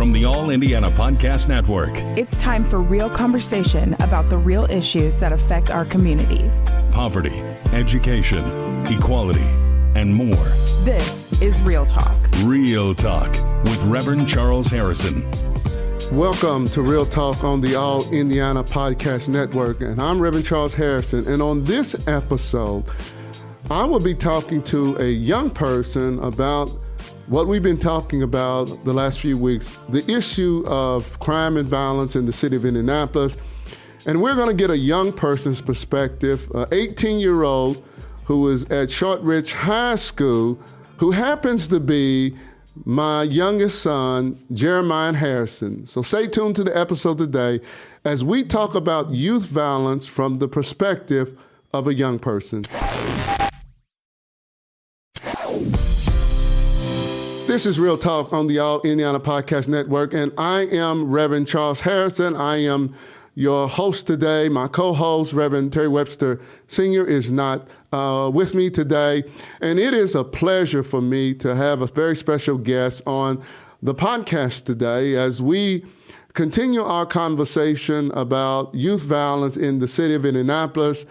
from the All Indiana Podcast Network. It's time for real conversation about the real issues that affect our communities. Poverty, education, equality, and more. This is Real Talk. Real Talk with Reverend Charles Harrison. Welcome to Real Talk on the All Indiana Podcast Network, and I'm Reverend Charles Harrison. And on this episode, I will be talking to a young person about what we've been talking about the last few weeks, the issue of crime and violence in the city of Indianapolis. And we're going to get a young person's perspective, an 18-year-old who is at Shortridge High School, who happens to be my youngest son, Jeremiah Harrison. So stay tuned to the episode today as we talk about youth violence from the perspective of a young person. This is Real Talk on the All Indiana Podcast Network, and I am Reverend Charles Harrison. I am your host today. My co-host, Reverend Terry Webster Sr., is not with me today, and it is a pleasure for me to have a very special guest on the podcast today as we continue our conversation about youth violence in the city of Indianapolis.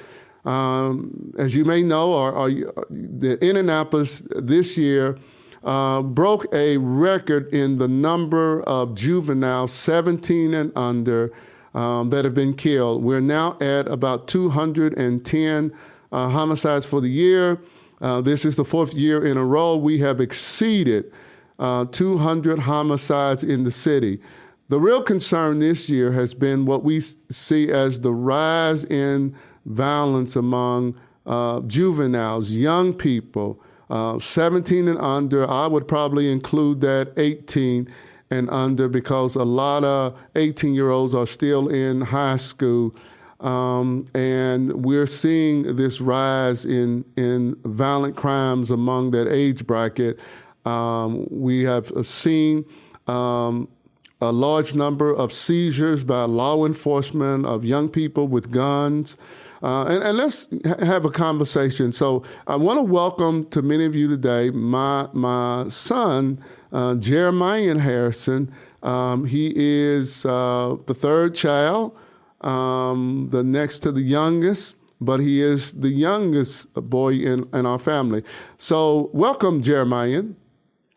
As you may know, the Indianapolis this year broke a record in the number of juveniles 17 and under that have been killed. We're now at about 210 homicides for the year. This is the fourth year in a row we have exceeded 200 homicides in the city. The real concern this year has been what we see as the rise in violence among juveniles, young people. 17 and under. I would probably include that 18 and under because a lot of 18-year-olds are still in high school. And we're seeing this rise in violent crimes among that age bracket. We have seen a large number of seizures by law enforcement of young people with guns. And let's have a conversation. So I want to welcome to many of you today my son, Jeremiah Harrison. He is the third child, the next to the youngest, but he is the youngest boy in our family. So welcome, Jeremiah.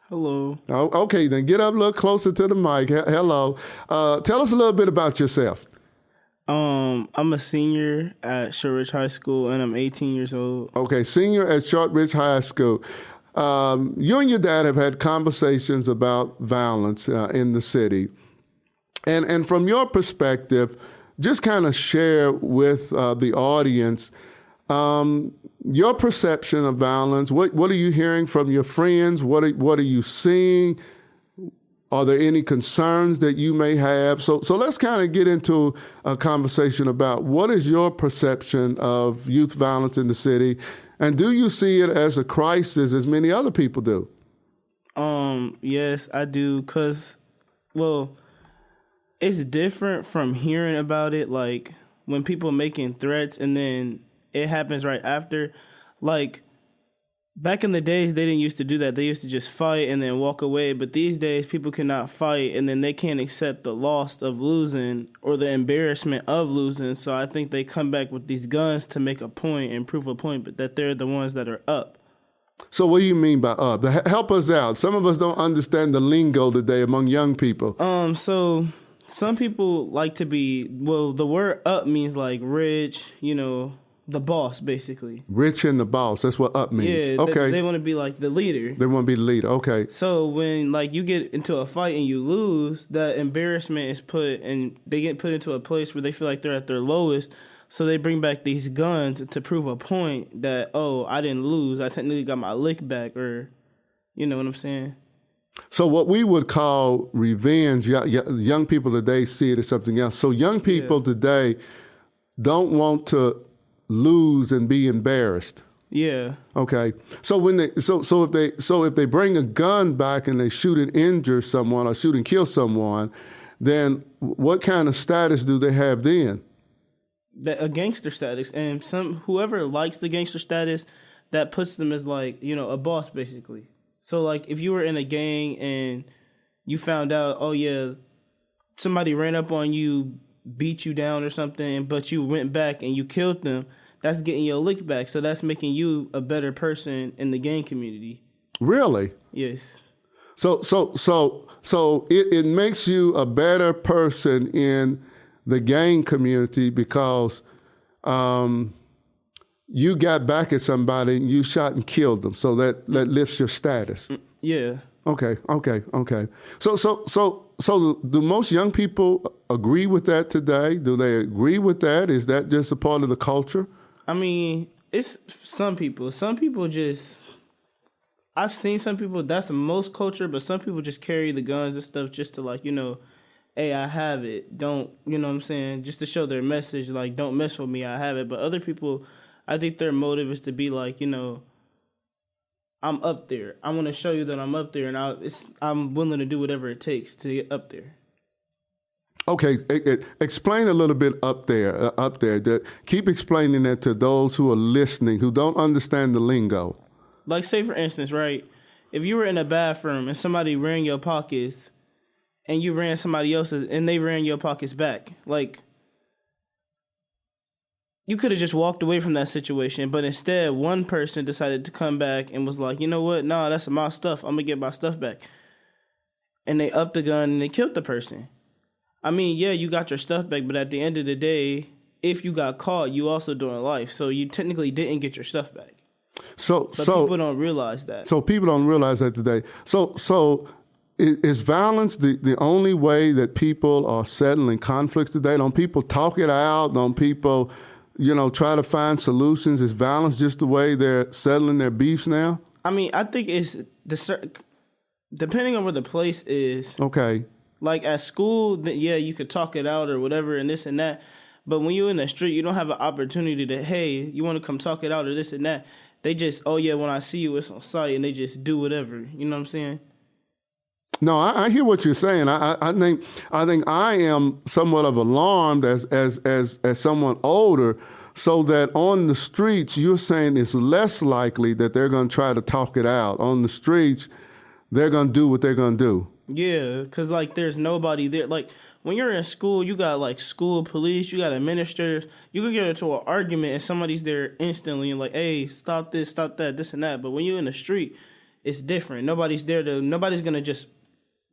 Hello. Oh, okay, then get up a little closer to the mic. Hello. Tell us a little bit about yourself. I'm a senior at Shortridge High School, and I'm 18 years old. Okay, senior at Shortridge High School. You and your dad have had conversations about violence in the city. And from your perspective, just kind of share with the audience your perception of violence. What are you hearing from your friends? What are you seeing? Are there any concerns that you may have? So let's kind of get into a conversation about what is your perception of youth violence in the city, and do you see it as a crisis as many other people do? Yes, I do, because, well, it's different from hearing about it, like when people making threats and then it happens right after. Like, back in the days, they didn't used to do that. They used to just fight and then walk away. But these days, people cannot fight, and then they can't accept the loss of losing or the embarrassment of losing. So I think they come back with these guns to make a point and prove a point, but that they're the ones that are up. So what do you mean by up? Help us out. Some of us don't understand the lingo today among young people. So some people like to be, well, the word up means like rich, the boss, basically. Rich and the boss. That's what up means. Yeah, okay. They want to be like the leader. They want to be the leader. Okay. So when you get into a fight and you lose, that embarrassment is they get put into a place where they feel like they're at their lowest. So they bring back these guns to prove a point that, oh, I didn't lose. I technically got my lick back, or, you know what I'm saying? So what we would call revenge, young people today see it as something else. So young people today don't want to lose and be embarrassed. Yeah. Okay. So if they bring a gun back and they shoot and injure someone or shoot and kill someone, then what kind of status do they have then? A gangster status, and whoever likes the gangster status, that puts them as like, a boss basically. So like if you were in a gang and you found out, oh yeah, somebody ran up on you, beat you down or something, but you went back and you killed them, that's getting your lick back. So that's making you a better person in the gang community. Really? Yes. So it makes you a better person in the gang community because you got back at somebody and you shot and killed them. So that lifts your status. Yeah. Okay. So do most young people agree with that today? Do they agree with that? Is that just a part of the culture? I mean, it's some people. Some people just... I've seen some people, that's most culture, but some people just carry the guns and stuff just to, like, you know, hey, I have it. Don't, you know what I'm saying? Just to show their message, like, don't mess with me, I have it. But other people, I think their motive is to be like, you know, I'm up there. I want to show you that I'm up there, and I'm willing to do whatever it takes to get up there. Okay, explain a little bit up there. Keep explaining that to those who are listening, who don't understand the lingo. Like, say, for instance, right, if you were in a bathroom and somebody ran your pockets and you ran somebody else's and they ran your pockets back, like, you could have just walked away from that situation, but instead one person decided to come back and was like, you know what, nah, that's my stuff, I'm going to get my stuff back. And they upped the gun and they killed the person. I mean, yeah, you got your stuff back, but at the end of the day, if you got caught, you also doing life, so you technically didn't get your stuff back. So people don't realize that. So people don't realize that today. So is violence the only way that people are settling conflicts today? Don't people talk it out? Don't people, you know, try to find solutions? Is violence just the way they're settling their beefs now? I mean, I think it's depending on where the place is. Okay. Like at school, yeah, you could talk it out or whatever and this and that. But when you're in the street, you don't have an opportunity to, hey, you want to come talk it out or this and that. They just, oh, yeah, when I see you, it's on sight, and they just do whatever. You know what I'm saying? No, I hear what you're saying. I think I am somewhat of alarmed as someone older, so that on the streets, you're saying it's less likely that they're going to try to talk it out. On the streets, they're going to do what they're going to do. Yeah, because, like, there's nobody there. Like, when you're in school, you got, like, school police, you got administrators. You can get into an argument and somebody's there instantly and like, hey, stop this, stop that, this and that. But when you're in the street, it's different. Nobody's there nobody's going to just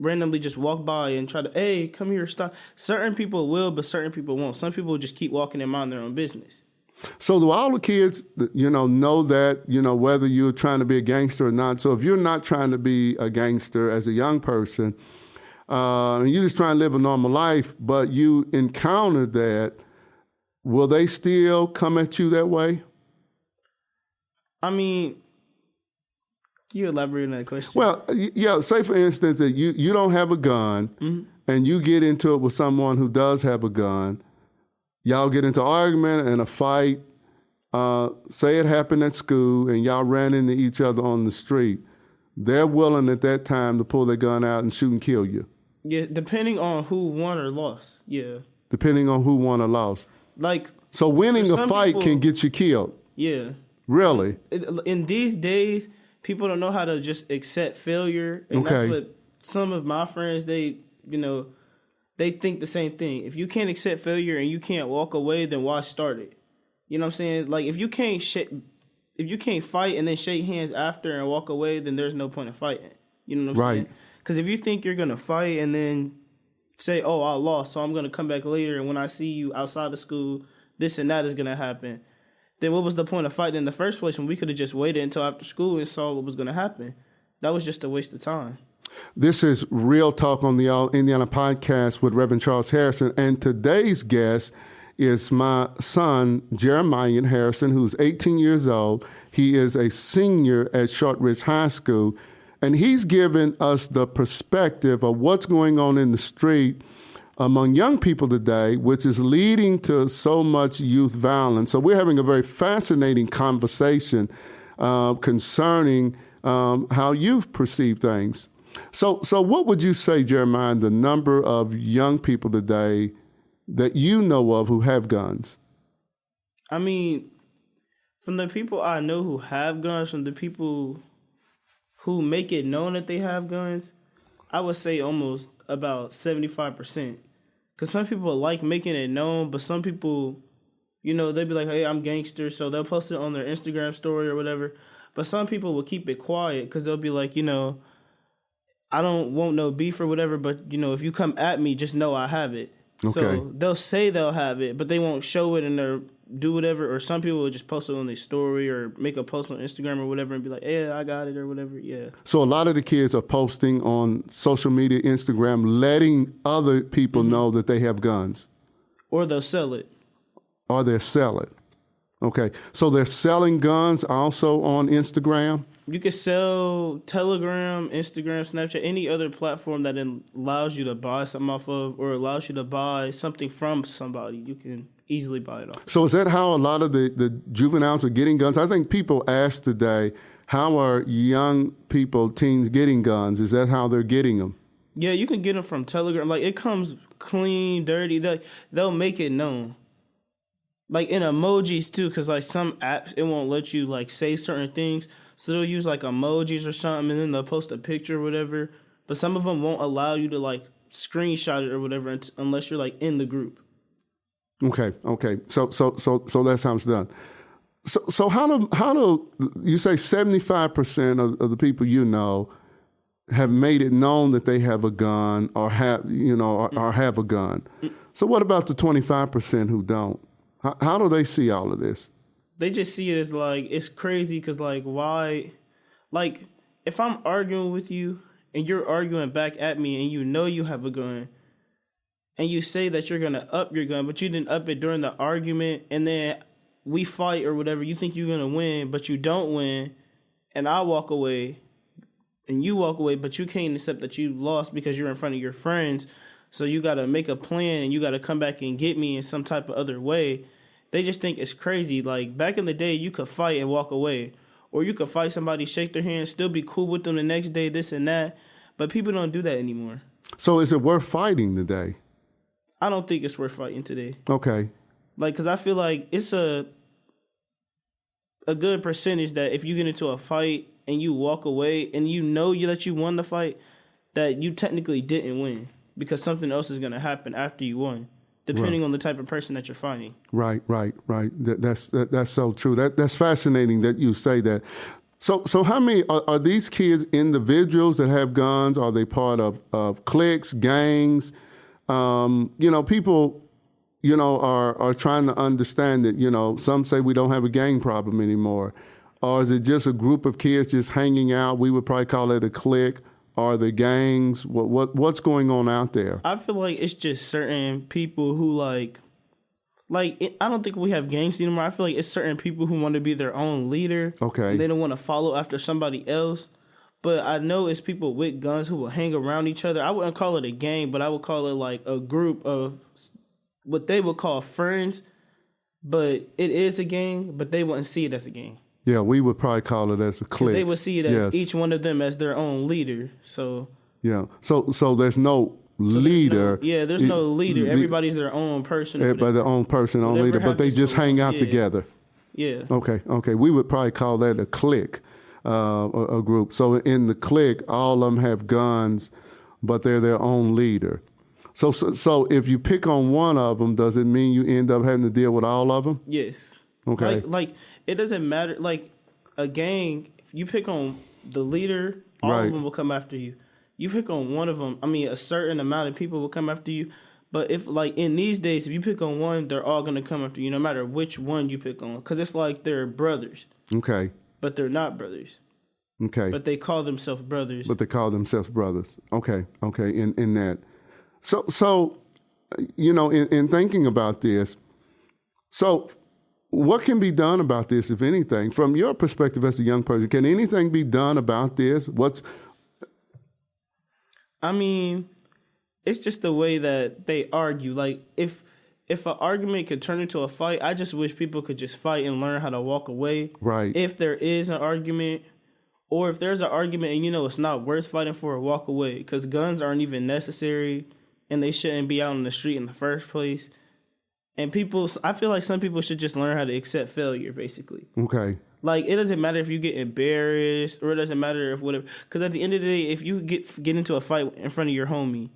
randomly just walk by and try to, hey, come here, stop. Certain people will, but certain people won't. Some people just keep walking and mind their own business. So do all the kids, know that, whether you're trying to be a gangster or not? So if you're not trying to be a gangster as a young person, and you just try and live a normal life, but you encounter that, will they still come at you that way? I mean, can you elaborate on that question? Well, yeah, say for instance that you don't have a gun, mm-hmm. and you get into it with someone who does have a gun. Y'all get into argument and a fight. Say it happened at school and y'all ran into each other on the street. They're willing at that time to pull their gun out and shoot and kill you. Yeah, depending on who won or lost. Yeah. Depending on who won or lost. Like, so winning a fight can get you killed. Yeah. Really? In these days, people don't know how to just accept failure. And okay. That's what some of my friends, they think the same thing. If you can't accept failure and you can't walk away, then why start it? You know what I'm saying? Like, if you can't fight and then shake hands after and walk away, then there's no point in fighting. You know what I'm saying? Because if you think you're going to fight and then say, oh, I lost, so I'm going to come back later, and when I see you outside of school, this and that is going to happen, then what was the point of fighting in the first place when we could have just waited until after school and saw what was going to happen? That was just a waste of time. This is Real Talk on the All Indiana podcast with Reverend Charles Harrison, and today's guest is my son, Jeremiah Harrison, who's 18 years old. He is a senior at Shortridge High School, and he's given us the perspective of what's going on in the street among young people today, which is leading to so much youth violence. So we're having a very fascinating conversation concerning how youth perceive things. So what would you say, Jeremiah, the number of young people today that you know of who have guns? I mean, from the people I know who have guns, from the people who make it known that they have guns, I would say almost about 75%. Because some people like making it known, but some people, you know, they'll be like, hey, I'm gangster, so they'll post it on their Instagram story or whatever. But some people will keep it quiet because they'll be like, you know, I don't want no beef or whatever, but, you know, if you come at me, just know I have it. Okay. So they'll say they'll have it, but they won't show it in their do whatever. Or some people will just post it on their story or make a post on Instagram or whatever and be like, yeah, I got it or whatever. Yeah. So a lot of the kids are posting on social media, Instagram, letting other people know that they have guns. Or they'll sell it. Or they're selling. Okay. So they're selling guns also on Instagram? You can sell Telegram, Instagram, Snapchat, any other platform that allows you to buy something off of or allows you to buy something from somebody. You can easily buy it off. So is that how a lot of the juveniles are getting guns? I think people asked today, how are young people, teens, getting guns? Is that how they're getting them? Yeah, you can get them from Telegram. Like, it comes clean, dirty. They'll make it known. Like, in emojis, too, because, like, some apps, it won't let you, like, say certain things. So they'll use, like, emojis or something, and then they'll post a picture or whatever. But some of them won't allow you to, like, screenshot it or whatever unless you're, like, in the group. Okay. So that's how it's done. So how do you say 75% of the people you know have made it known that they have a gun or have a gun? So what about the 25% who don't? How do they see all of this? They just see it as, like, it's crazy because, like, why? Like, if I'm arguing with you and you're arguing back at me and you know you have a gun and you say that you're going to up your gun, but you didn't up it during the argument and then we fight or whatever, you think you're going to win, but you don't win, and I walk away and you walk away, but you can't accept that you lost because you're in front of your friends, so you got to make a plan and you got to come back and get me in some type of other way. They just think it's crazy. Like, back in the day, you could fight and walk away. Or you could fight somebody, shake their hand, still be cool with them the next day, this and that. But people don't do that anymore. So is it worth fighting today? I don't think it's worth fighting today. Okay. Like, because I feel like it's a good percentage that if you get into a fight and you walk away and you know that you won the fight, that you technically didn't win because something else is going to happen after you won. Depending on the type of person that you're fighting. Right. That's so true. That's fascinating that you say that. So how many are these kids individuals that have guns? Are they part of cliques, gangs? People, are trying to understand that, some say we don't have a gang problem anymore. Or is it just a group of kids just hanging out? We would probably call it a clique. Are the gangs? What's going on out there? I feel like it's just certain people who I don't think we have gangs anymore. I feel like it's certain people who want to be their own leader. Okay. They don't want to follow after somebody else. But I know it's people with guns who will hang around each other. I wouldn't call it a gang, but I would call it like a group of what they would call friends. But it is a gang, but they wouldn't see it as a gang. Yeah, we would probably call it as a clique. They would see it as each one of them as their own leader. So yeah, so there's no leader. There's no leader. Everybody's their own person. Everybody their own person, own leader, but they just hang out together. Yeah. Okay. We would probably call that a clique, a group. So in the clique, all of them have guns, but they're their own leader. So if you pick on one of them, does it mean you end up having to deal with all of them? Yes. Okay. Like it doesn't matter. Like a gang, if you pick on the leader, all of them will come after you. You pick on one of them, a certain amount of people will come after you. But if, like, in these days, if you pick on one, they're all going to come after you, no matter which one you pick on. Because it's like they're brothers. Okay. But they're not brothers. Okay. But they call themselves brothers. Okay. In that. So in thinking about this, so what can be done about this, if anything, from your perspective as a young person? Can anything be done about this? It's just the way that they argue. Like, if an argument could turn into a fight, I just wish people could just fight and learn how to walk away. Right. If there is an argument, or if there's an argument and it's not worth fighting for, walk away. Because guns aren't even necessary, and they shouldn't be out on the street in the first place. And I feel like some people should just learn how to accept failure, basically. Okay. Like, it doesn't matter if you get embarrassed or it doesn't matter if whatever. Because at the end of the day, if you get into a fight in front of your homie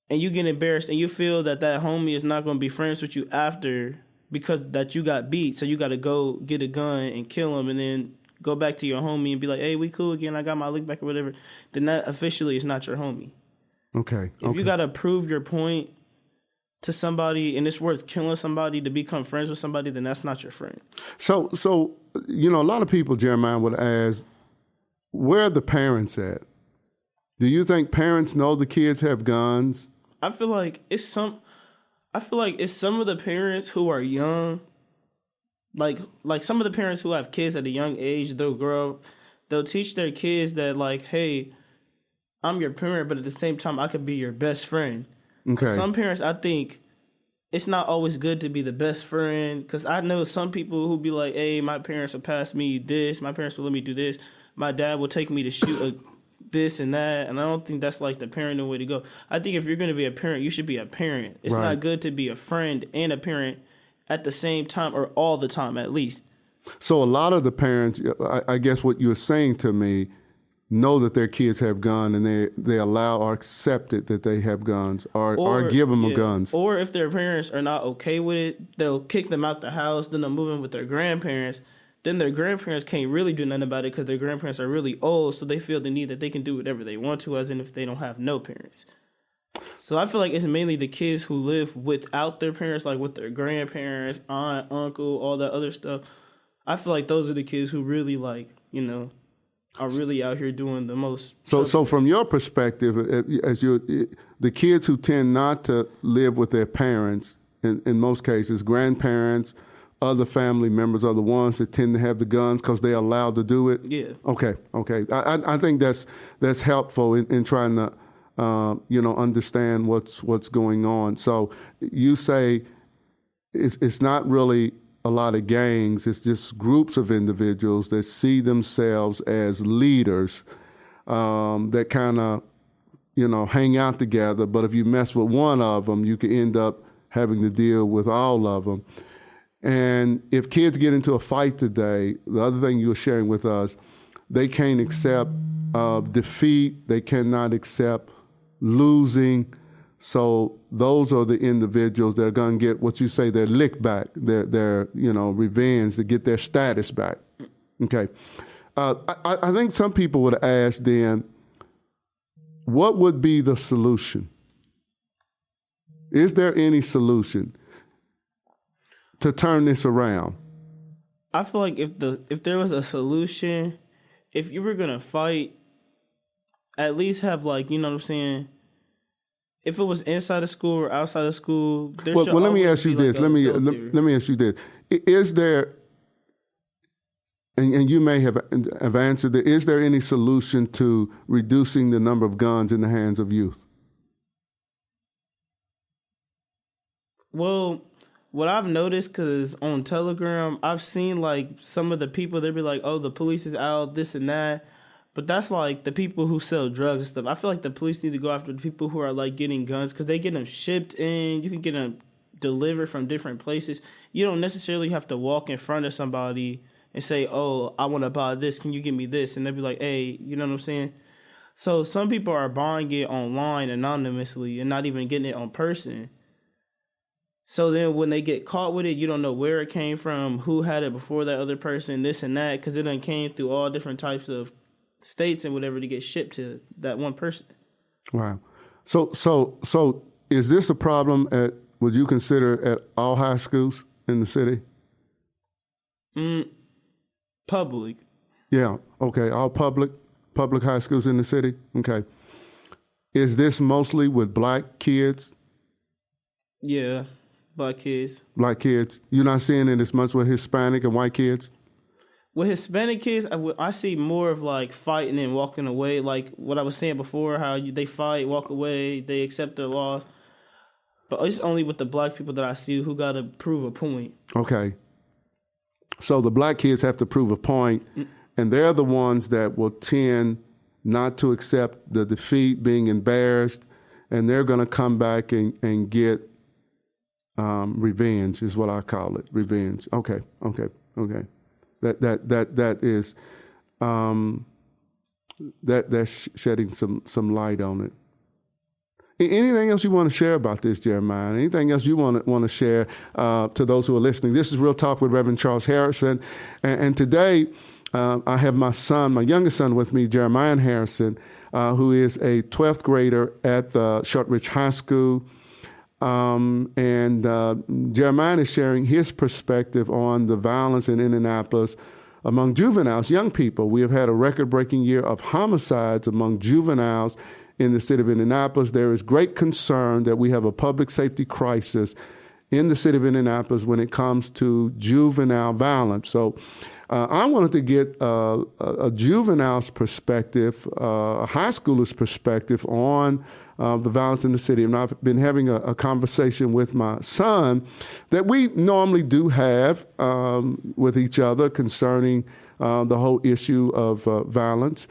and you get embarrassed and you feel that homie is not going to be friends with you after because that you got beat, so you got to go get a gun and kill him and then go back to your homie and be like, hey, we cool again, I got my lick back or whatever, then that officially is not your homie. Okay. If you got to prove your point to somebody and it's worth killing somebody to become friends with somebody, then that's not your friend. So a lot of people, Jeremiah, would ask, where are the parents at? Do you think parents know the kids have guns? I feel like it's some of the parents who are young, like some of the parents who have kids at a young age, they'll grow up, they'll teach their kids that, like, hey, I'm your parent, but at the same time, I could be your best friend. Okay. Some parents, I think, it's not always good to be the best friend, because I know some people who be like, hey, my parents will pass me this, my parents will let me do this, my dad will take me to shoot this and that, and I don't think that's like the parenting way to go. I think if you're going to be a parent, you should be a parent. It's Right. not good to be a friend and a parent at the same time, or all the time at least. So a lot of the parents, I guess what you're saying to me, know that their kids have guns and they allow or accept it that they have guns or give them guns. Or if their parents are not okay with it, they'll kick them out the house, then they'll move in with their grandparents. Then their grandparents can't really do nothing about it because their grandparents are really old, so they feel the need that they can do whatever they want to, as in if they don't have no parents. So I feel like it's mainly the kids who live without their parents, like with their grandparents, aunt, uncle, all that other stuff. I feel like those are the kids who really, like, are really out here doing the most. So from your perspective, the kids who tend not to live with their parents, in most cases, grandparents, other family members are the ones that tend to have the guns because they're allowed to do it. Yeah. Okay. I think that's helpful in trying to understand what's going on. So you say it's not really a lot of gangs. It's just groups of individuals that see themselves as leaders that kind of, hang out together. But if you mess with one of them, you could end up having to deal with all of them. And if kids get into a fight today, the other thing you were sharing with us, they can't accept defeat. They cannot accept losing. So those are the individuals that are going to get what you say their lick back, their revenge, to get their status back. Okay. I think some people would ask then, what would be the solution? Is there any solution to turn this around? I feel like if there was a solution, if you were gonna fight, at least have, like, you know what I'm saying, if it was inside of school or outside of school, well, let me ask you this. Let me ask you this. Is there, and you may have answered that, is there any solution to reducing the number of guns in the hands of youth? Well, what I've noticed, because on Telegram, I've seen, like, some of the people, they'll be like, oh, the police is out, this and that. But that's, like, the people who sell drugs and stuff. I feel like the police need to go after the people who are, like, getting guns, because they get them shipped in. You can get them delivered from different places. You don't necessarily have to walk in front of somebody and say, oh, I want to buy this. Can you give me this? And they'll be like, hey, you know what I'm saying? So some people are buying it online anonymously and not even getting it on person. So then when they get caught with it, you don't know where it came from, who had it before that other person, this and that, because it done came through all different types of states and whatever to get shipped to that one person. Wow. So is this a problem would you consider at all high schools in the city? Public. Yeah. Okay. All public high schools in the city. Okay. Is this mostly with black kids? Yeah. Black kids. Black kids. You're not seeing it as much with Hispanic and white kids? With Hispanic kids, I see more of, like, fighting and walking away. Like what I was saying before, how they fight, walk away, they accept their loss. But it's only with the black people that I see who got to prove a point. Okay. So the black kids have to prove a point, and they're the ones that will tend not to accept the defeat, being embarrassed, and they're going to come back and get revenge is what I call it, revenge. Okay. that is that's shedding some light on it. Anything else you want to share about this, Jeremiah? Anything else you want to share to those who are listening? This is Real Talk with Reverend Charles Harrison, and today I have my youngest son with me, Jeremiah Harrison, who is a 12th grader at the Shortridge High School. And Jeremiah is sharing his perspective on the violence in Indianapolis among juveniles, young people. We have had a record-breaking year of homicides among juveniles in the city of Indianapolis. There is great concern that we have a public safety crisis in the city of Indianapolis when it comes to juvenile violence. So I wanted to get a juvenile's perspective, a high schooler's perspective on the violence in the city. And I've been having a conversation with my son that we normally do have with each other concerning the whole issue of violence.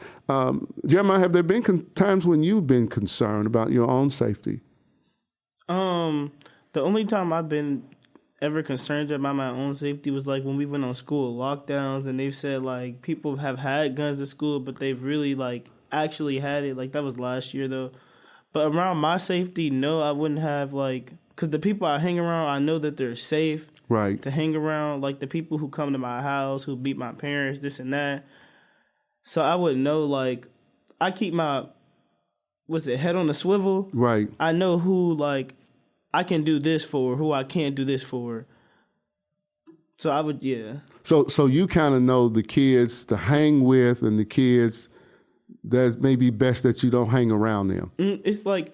Jeremiah, have there been times when you've been concerned about your own safety? The only time I've been ever concerned about my own safety was like when we went on school lockdowns, and they've said like people have had guns at school, but they've really like actually had it. Like that was last year though. But around my safety, no, I wouldn't have like, because the people I hang around, I know that they're safe. Right. To hang around, like the people who come to my house, who beat my parents, this and that. So I would know, like, I keep my, head on the swivel? Right. I know who, like, I can do this for, who I can't do this for. So I would, yeah. So you kind of know the kids to hang with and the kids that may be best that you don't hang around them. It's like,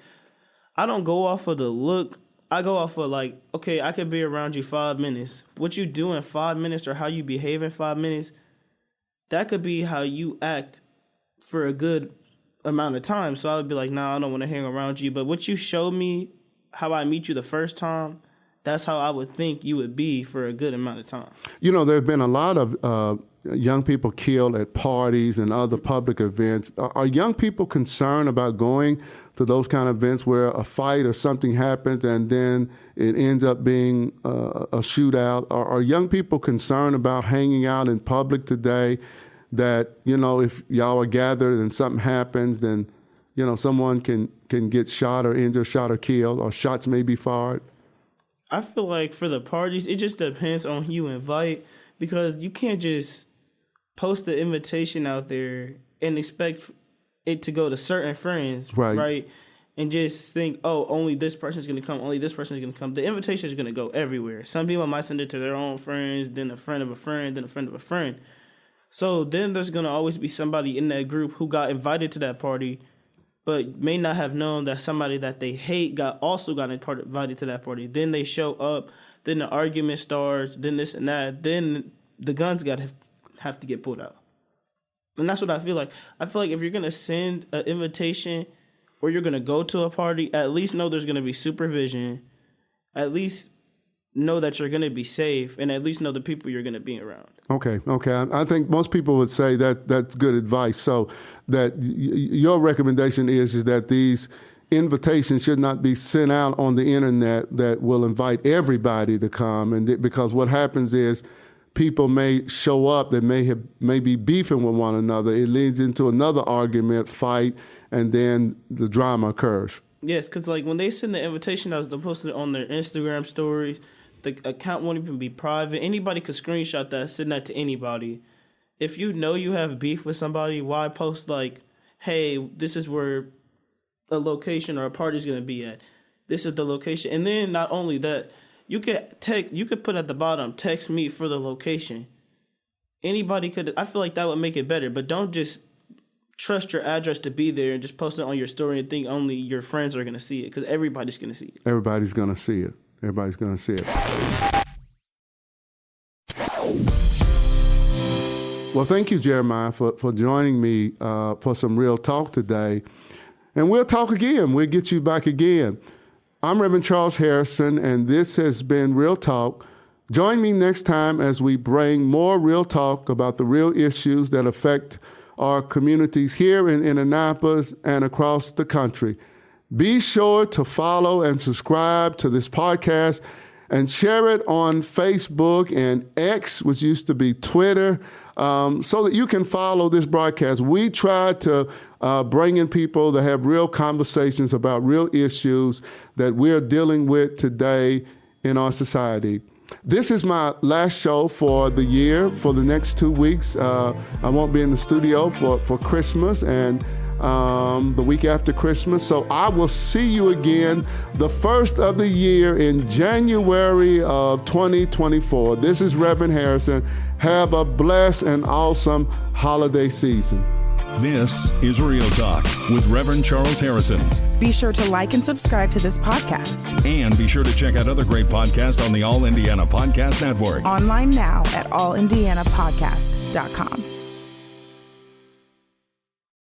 I don't go off of the look. I go off of like, okay, I could be around you 5 minutes. What you do in 5 minutes or how you behave in 5 minutes, that could be how you act for a good amount of time. So I would be like, nah, I don't want to hang around you. But what you showed me, how I meet you the first time, that's how I would think you would be for a good amount of time. You know, there have been a lot of young people killed at parties and other public events. Are young people concerned about going to those kind of events where a fight or something happens and then it ends up being a shootout? Are young people concerned about hanging out in public today that, you know, if y'all are gathered and something happens, then, you know, someone can get shot or injured, shot or killed, or shots may be fired? I feel like for the parties, it just depends on who you invite, because you can't just post the invitation out there and expect it to go to certain friends, right? And just think, oh, only this person's going to come, only this person's going to come. The invitation is going to go everywhere. Some people might send it to their own friends, then a friend of a friend, then a friend of a friend. So then there's going to always be somebody in that group who got invited to that party, but may not have known that somebody that they hate also got invited to that party. Then they show up, then the argument starts, then this and that, then the guns have to get pulled out. And that's what I feel like. I feel like if you're going to send an invitation or you're going to go to a party, at least know there's going to be supervision. At least know that you're going to be safe, and at least know the people you're going to be around. Okay. I think most people would say that that's good advice. So that your recommendation is that these invitations should not be sent out on the internet that will invite everybody to come, and because what happens is people may show up that may be beefing with one another. It leads into another argument, fight, and then the drama occurs. Yes, because like when they send the invitation out, they'll post it on their Instagram stories. The account won't even be private. Anybody could screenshot that, send that to anybody. If you know you have beef with somebody, why post like, hey, this is where a location or a party's going to be at. This is the location. And then not only that, you could put at the bottom, text me for the location. Anybody could, I feel like that would make it better, but don't just trust your address to be there and just post it on your story and think only your friends are going to see it, because everybody's going to see it. Everybody's going to see it. Everybody's going to see it. Well, thank you, Jeremiah, for joining me for some real talk today. And we'll talk again. We'll get you back again. I'm Reverend Charles Harrison, and this has been Real Talk. Join me next time as we bring more real talk about the real issues that affect our communities here in Indianapolis and across the country. Be sure to follow and subscribe to this podcast, and and share it on Facebook and X, which used to be Twitter, so that you can follow this broadcast. We try to bring in people that have real conversations about real issues that we're dealing with today in our society. This is my last show for the year. For the next 2 weeks, I won't be in the studio for Christmas and the week after Christmas. So I will see you again the first of the year in January of 2024. This is Reverend Harrison. Have a blessed and awesome holiday season. This is Real Talk with Reverend Charles Harrison. Be sure to like and subscribe to this podcast. And be sure to check out other great podcasts on the All Indiana Podcast Network. Online now at allindianapodcast.com.